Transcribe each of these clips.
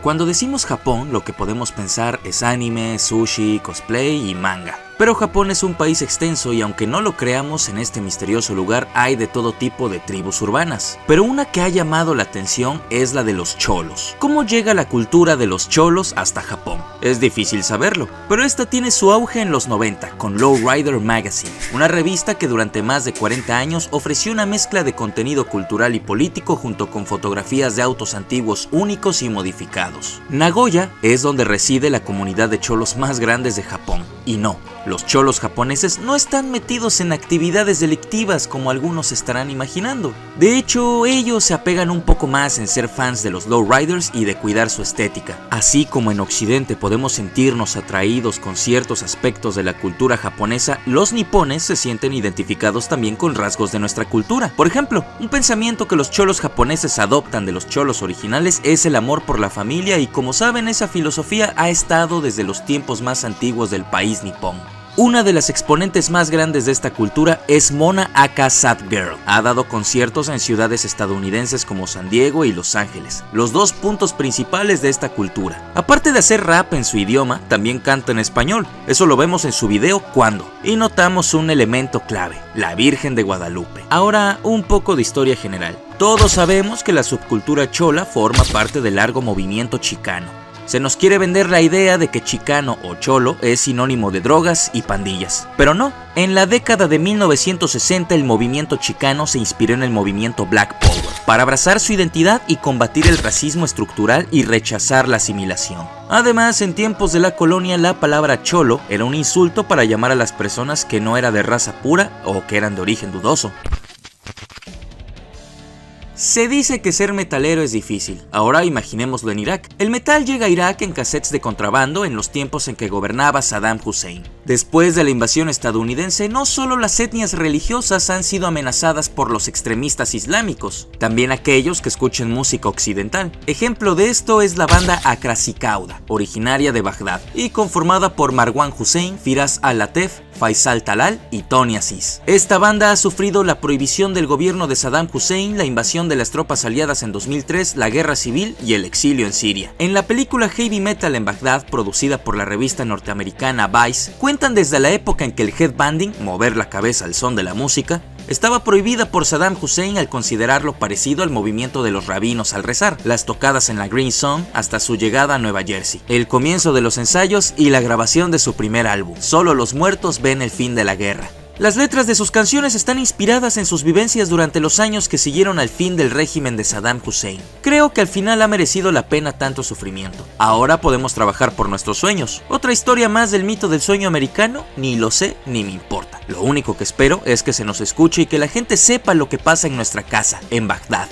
Cuando decimos Japón, lo que podemos pensar es anime, sushi, cosplay y manga. Pero Japón es un país extenso y aunque no lo creamos, en este misterioso lugar hay de todo tipo de tribus urbanas. Pero una que ha llamado la atención es la de los cholos. ¿Cómo llega la cultura de los cholos hasta Japón? Es difícil saberlo, pero esta tiene su auge en los 90 con Lowrider Magazine, una revista que durante más de 40 años ofreció una mezcla de contenido cultural y político junto con fotografías de autos antiguos únicos y modificados. Nagoya es donde reside la comunidad de cholos más grandes de Japón. Y no, los cholos japoneses no están metidos en actividades delictivas como algunos estarán imaginando. De hecho, ellos se apegan un poco más en ser fans de los lowriders y de cuidar su estética. Así como en Occidente podemos sentirnos atraídos con ciertos aspectos de la cultura japonesa, los nipones se sienten identificados también con rasgos de nuestra cultura. Por ejemplo, un pensamiento que los cholos japoneses adoptan de los cholos originales es el amor por la familia y como saben, esa filosofía ha estado desde los tiempos más antiguos del país nipón. Una de las exponentes más grandes de esta cultura es Mona aka Sad Girl. Ha dado conciertos en ciudades estadounidenses como San Diego y Los Ángeles, los dos puntos principales de esta cultura. Aparte de hacer rap en su idioma, también canta en español. Eso lo vemos en su video Cuando. Y notamos un elemento clave, la Virgen de Guadalupe. Ahora, un poco de historia general. Todos sabemos que la subcultura chola forma parte del largo movimiento chicano. Se nos quiere vender la idea de que chicano o cholo es sinónimo de drogas y pandillas, pero no. En la década de 1960 el movimiento chicano se inspiró en el movimiento Black Power para abrazar su identidad y combatir el racismo estructural y rechazar la asimilación. Además, en tiempos de la colonia la palabra cholo era un insulto para llamar a las personas que no eran de raza pura o que eran de origen dudoso. Se dice que ser metalero es difícil. Ahora imaginémoslo en Irak. El metal llega a Irak en cassettes de contrabando en los tiempos en que gobernaba Saddam Hussein. Después de la invasión estadounidense, no solo las etnias religiosas han sido amenazadas por los extremistas islámicos, también aquellos que escuchen música occidental. Ejemplo de esto es la banda Akrasikauda, originaria de Bagdad, y conformada por Marwan Hussein, Firas al-Latef, Faisal Talal y Tony Aziz. Esta banda ha sufrido la prohibición del gobierno de Saddam Hussein, la invasión de las tropas aliadas en 2003, la guerra civil y el exilio en Siria. En la película Heavy Metal en Bagdad, producida por la revista norteamericana Vice, cuentan desde la época en que el headbanging, mover la cabeza al son de la música, estaba prohibida por Saddam Hussein al considerarlo parecido al movimiento de los rabinos al rezar, las tocadas en la Green Zone hasta su llegada a Nueva Jersey, el comienzo de los ensayos y la grabación de su primer álbum, Solo los muertos ven el fin de la guerra. Las letras de sus canciones están inspiradas en sus vivencias durante los años que siguieron al fin del régimen de Saddam Hussein. Creo que al final ha merecido la pena tanto sufrimiento. Ahora podemos trabajar por nuestros sueños. Otra historia más del mito del sueño americano, ni lo sé ni me importa. Lo único que espero es que se nos escuche y que la gente sepa lo que pasa en nuestra casa, en Bagdad.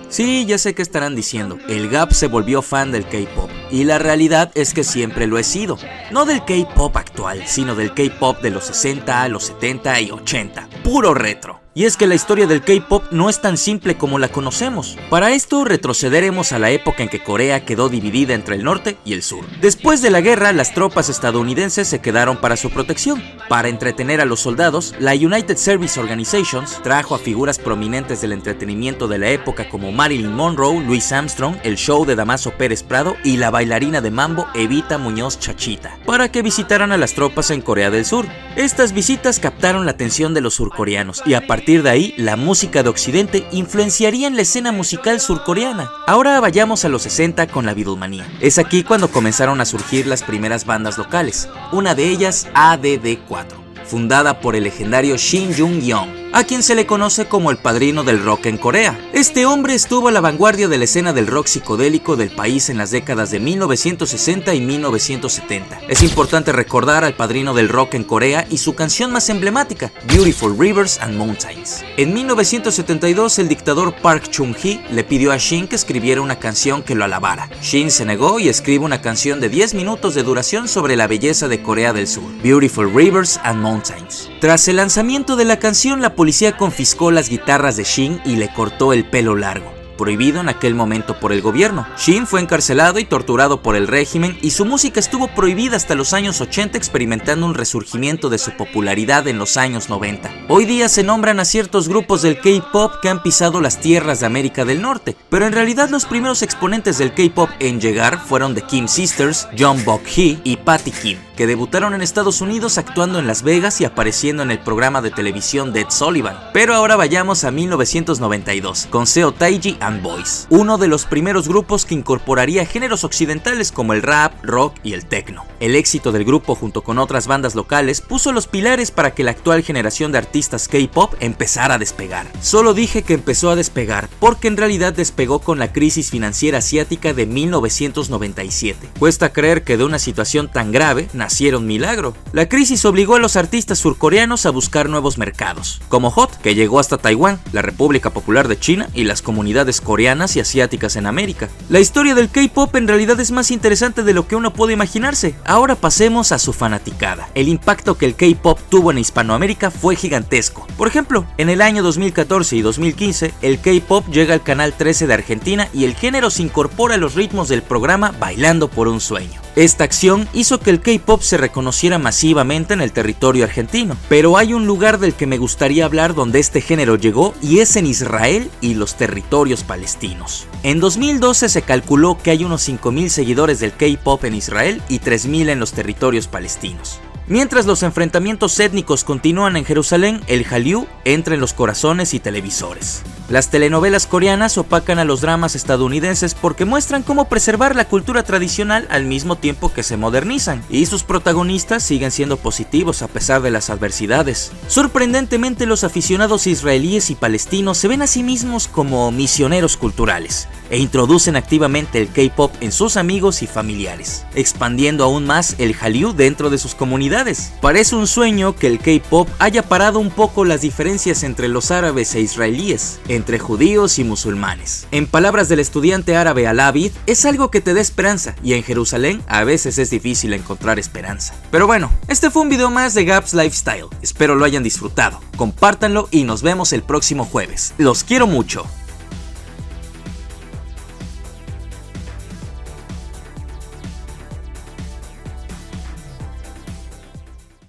Sí, ya sé que estarán diciendo, el Gap se volvió fan del K-pop, y la realidad es que siempre lo he sido. No del K-pop actual, sino del K-pop de los 60, los 70 y 80, puro retro. Y es que la historia del K-pop no es tan simple como la conocemos. Para esto retrocederemos a la época en que Corea quedó dividida entre el norte y el sur. Después de la guerra, las tropas estadounidenses se quedaron para su protección. Para entretener a los soldados, la United Service Organizations trajo a figuras prominentes del entretenimiento de la época como Marilyn Monroe, Louis Armstrong, el show de Damaso Pérez Prado y la bailarina de mambo Evita Muñoz Chachita, para que visitaran a las tropas en Corea del Sur. Estas visitas captaron la atención de los surcoreanos y a partir de ahí, la música de Occidente influenciaría en la escena musical surcoreana. Ahora vayamos a los 60 con la Beatlemanía. Es aquí cuando comenzaron a surgir las primeras bandas locales, una de ellas ADD4, fundada por el legendario Shin Jung-yeon, a quien se le conoce como el padrino del rock en Corea. Este hombre estuvo a la vanguardia de la escena del rock psicodélico del país en las décadas de 1960 y 1970. Es importante recordar al padrino del rock en Corea y su canción más emblemática, Beautiful Rivers and Mountains. En 1972, el dictador Park Chung-hee le pidió a Shin que escribiera una canción que lo alabara. Shin se negó y escribe una canción de 10 minutos de duración sobre la belleza de Corea del Sur, Beautiful Rivers and Mountains. Tras el lanzamiento de la canción, la policía confiscó las guitarras de Shin y le cortó el pelo largo. prohibido en aquel momento por el gobierno. Shin fue encarcelado y torturado por el régimen y su música estuvo prohibida hasta los años 80, experimentando un resurgimiento de su popularidad en los años 90. Hoy día se nombran a ciertos grupos del K-pop que han pisado las tierras de América del Norte, pero en realidad los primeros exponentes del K-pop en llegar fueron The Kim Sisters, Jungkook y Patty Kim, que debutaron en Estados Unidos actuando en Las Vegas y apareciendo en el programa de televisión Ed Sullivan. Pero ahora vayamos a 1992, con Seo Taiji and Boys, uno de los primeros grupos que incorporaría géneros occidentales como el rap, rock y el techno. El éxito del grupo junto con otras bandas locales puso los pilares para que la actual generación de artistas K-pop empezara a despegar. Solo dije que empezó a despegar porque en realidad despegó con la crisis financiera asiática de 1997. Cuesta creer que de una situación tan grave naciera un milagro. La crisis obligó a los artistas surcoreanos a buscar nuevos mercados, como Hot, que llegó hasta Taiwán, la República Popular de China y las comunidades coreanas y asiáticas en América. La historia del K-pop en realidad es más interesante de lo que uno puede imaginarse. Ahora pasemos a su fanaticada. El impacto que el K-pop tuvo en Hispanoamérica fue gigantesco. Por ejemplo, en el año 2014 y 2015, el K-pop llega al canal 13 de Argentina y el género se incorpora a los ritmos del programa Bailando por un Sueño. Esta acción hizo que el K-pop se reconociera masivamente en el territorio argentino, pero hay un lugar del que me gustaría hablar donde este género llegó y es en Israel y los territorios palestinos. En 2012 se calculó que hay unos 5.000 seguidores del K-pop en Israel y 3.000 en los territorios palestinos. Mientras los enfrentamientos étnicos continúan en Jerusalén, el Hallyu entra en los corazones y televisores. Las telenovelas coreanas opacan a los dramas estadounidenses porque muestran cómo preservar la cultura tradicional al mismo tiempo que se modernizan, y sus protagonistas siguen siendo positivos a pesar de las adversidades. Sorprendentemente, los aficionados israelíes y palestinos se ven a sí mismos como misioneros culturales e introducen activamente el K-pop en sus amigos y familiares, expandiendo aún más el Hallyu dentro de sus comunidades. Parece un sueño que el K-pop haya parado un poco las diferencias entre los árabes e israelíes, entre judíos y musulmanes. En palabras del estudiante árabe Al-Abid, es algo que te da esperanza, y en Jerusalén a veces es difícil encontrar esperanza. Pero bueno, este fue un video más de Gabs Lifestyle, espero lo hayan disfrutado, compártanlo y nos vemos el próximo jueves. Los quiero mucho.